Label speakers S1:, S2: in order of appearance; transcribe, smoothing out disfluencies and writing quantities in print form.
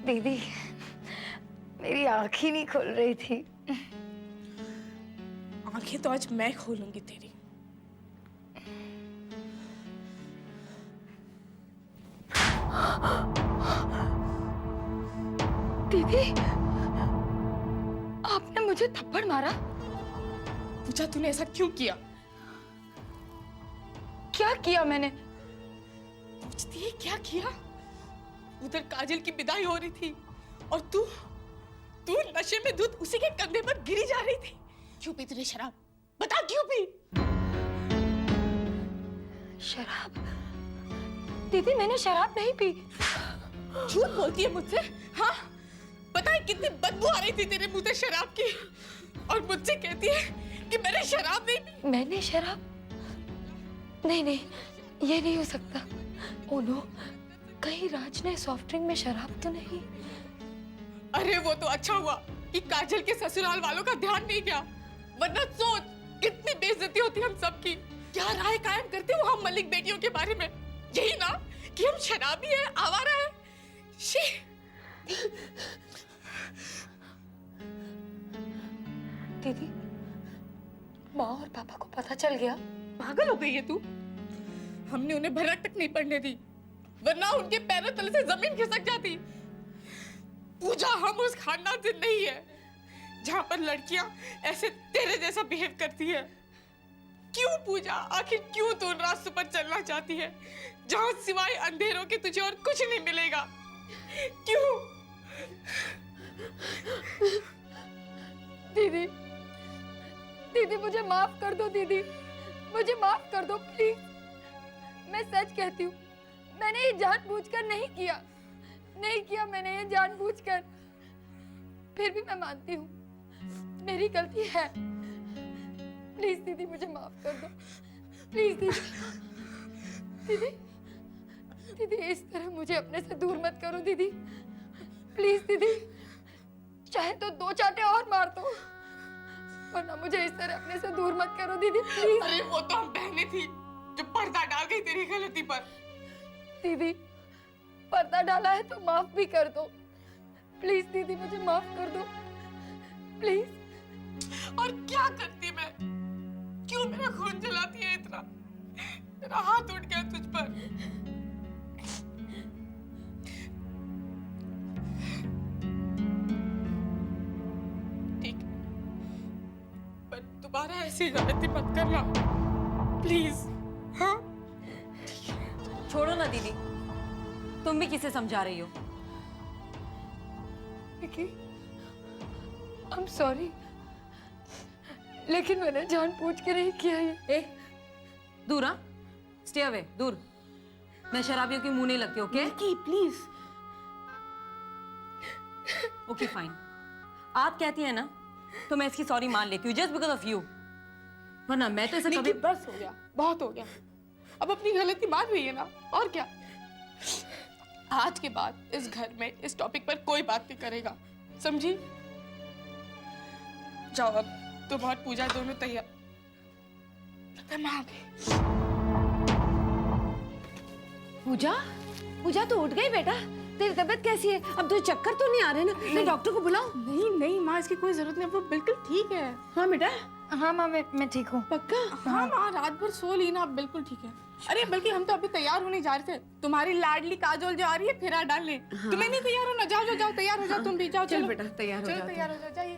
S1: दीदी, मेरी आँख ही नहीं खुल रही थी।
S2: आंखें तो आज मैं खोलूंगी तेरी।
S1: दीदी, आपने मुझे थप्पड़ मारा?
S2: पूजा तूने ऐसा क्यों किया?
S1: क्या किया मैंने?
S2: पूछती है क्या किया? उधर काजल की विदाई हो रही थी और तू तू नशे में धुत उसी के कंधे पर गिरी जा रही थी। क्यों पी तूने शराब? बता क्यों पी?
S1: शराब? दीदी, मैंने शराब नहीं पी।
S2: झूठ बोलती है मुझसे? हाँ, पता है कितनी बदबू आ रही थी तेरे मुंह से शराब की, और मुझसे कहती है कि मैंने शराब नहीं पी।
S1: मैंने शराब? नहीं, ये नहीं हो सकता। ओ नो, कहीं राज ने सॉफ्ट ड्रिंक में शराब तो नहीं?
S2: अरे वो तो अच्छा हुआ कि काजल के ससुराल वालों का ध्यान नहीं गया, वरना सोच कितनी बेइज्जती होती हम सबकी। क्या राय कायम करते हो हम मलिक बेटियों के बारे में? यही ना कि हम शराबी है, आवारा है। शी।
S1: दीदी, माँ और पापा को पता चल गया?
S2: पागल हो गई है तू? हमने उन्हें भनक तक नहीं पड़ने दी, वरना उनके पैरों तले से जमीन खिसक जाती। पूजा, हम उस खानदान से नहीं है जहां पर लड़कियां ऐसे तेरे जैसा बिहेव करती है। क्यों पूजा, आखिर क्यों तू उन रास्तों पर चलना चाहती है जहां सिवाय अंधेरों के तुझे और कुछ नहीं मिलेगा? क्यों?
S1: दीदी, मुझे माफ कर दो। दीदी, मुझे माफ कर दो प्लीज। मैं सच कहती हूँ, मैंने ये जानबूझकर नहीं किया मैंने ये जानबूझकर। फिर भी मैं मानती हूँ मेरी गलती है। प्लीज दीदी, मुझे माफ कर दो प्लीज। दीदी, इस तरह मुझे अपने से दूर मत करो दीदी, प्लीज दीदी। चाहे तो 2 चांटे और मार दो, वरना मुझे इस तरह अपने से दूर मत करो दीदी, प्लीज।
S2: अरे वो तो हम बहनें थी जो पर्दा डाल गई तेरी गलती पर।
S1: दीदी, पर्दा डाला है तो माफ भी कर दो प्लीज। दीदी, मुझे माफ कर दो प्लीज।
S2: और क्या करती मैं? क्यों मेरा खून जलाती है इतना? मेरा हाथ उठ गया तुझ पर। ठीक, पर दोबारा ऐसी गलती मत करना प्लीज। हाँ?
S3: छोड़ो ना दीदी, तुम भी किसे समझा रही हो?
S1: I'm sorry, लेकिन मैंने जानबूझ के नहीं किया ये।
S3: ए, दूर हाँ, स्टे अवे, दूर। मैं शराबियों के मुंह नहीं लगती, ओके?
S2: प्लीज।
S3: ओके फाइन, आप कहती है ना तो मैं इसकी सॉरी मान लेती हूँ, जस्ट बिकॉज ऑफ यू। वरना मैं तो ऐसा कभी।
S2: बस हो गया, बहुत हो गया। अब अपनी गलती मान रही है ना, और क्या? आज के बाद इस घर में इस टॉपिक पर कोई बात नहीं करेगा, समझी? जाओ, अब तुम और पूजा दोनों तैयार।
S4: पूजा तो उठ गई बेटा। तेरी तबीयत कैसी है? अब तुझे चक्कर तो नहीं आ रहे ना? मैं डॉक्टर को बुलाऊं?
S2: नहीं माँ, इसकी कोई जरूरत नहीं, वो बिल्कुल ठीक है।
S4: हाँ बेटा।
S1: हाँ माँ, मैं ठीक हूँ।
S4: पक्का?
S2: हाँ माँ, रात भर सो ली ना, अब बिल्कुल ठीक है। अरे बल्कि हम तो अभी तैयार होने जा रहे थे। तुम्हारी लाडली काजोल जो आ रही है फेरा डालने। तुम्हें नहीं तैयार होना? जाओ तैयार हो जाओ, तुम भी जाओ।
S4: चल बेटा, तैयार हो
S2: चलो
S4: जाओ।
S2: तैयार हो जाओ, जाइए।